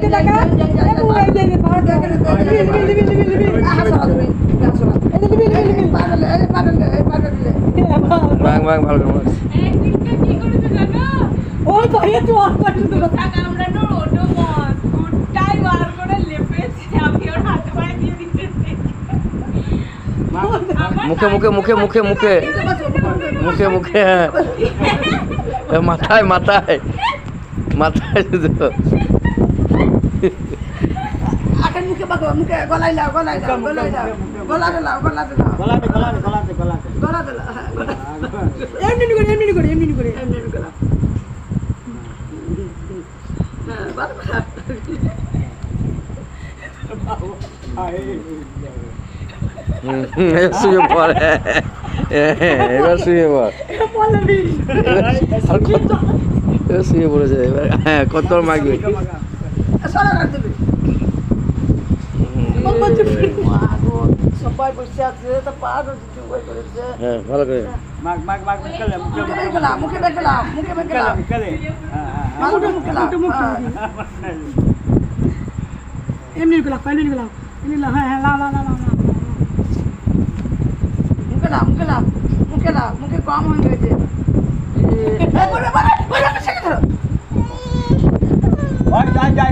মুখে দেখা ভাগ ভাগ ভালো করে মার। ওই ভাইয়া তুই অফ করে দিল আমরা নো ওটো মস গুডটাই বার করে লেপেছে আমি ওর হাতে পায়ে দিয়ে দিতেছি মুখে মুখে মুখে মুখে মুখে মুখে মুখে হ্যাঁ। মাথায় মাথায় মাথায় শুধু আকার মুখে বাগো মুখে গলায় লাও গলায় লাও গলায় লাও গলাতে লাও গলাতে লাও গলাতে গলাতে লাও এমনি করে এমনি করে এমনি করে এমনি করে হ্যাঁ বারবার শুয়ে পড়ে এবার শুয়ে পড় বলবি আর কত এবার শুয়ে পড়েছে এবার হ্যাঁ কত মাগবে সারা রাত দেবে সবাই বসে আছে তো পার হচ্ছে ওই করেছে হ্যাঁ ভালো করে মাগ মাগ মাগ কলে মুখে বেগলাম মুখে বেগলাম মুখে বেগলাম কলে মুখে বেগলাম এমনি গেলাম এমনি গেলাম এমনি হ্যাঁ হ্যাঁ লা লা লা লা মুখে লাও মুখে লাও মুখে লাও মুখে কম হয়ে গেছে বলে বলে বলে যাই যাই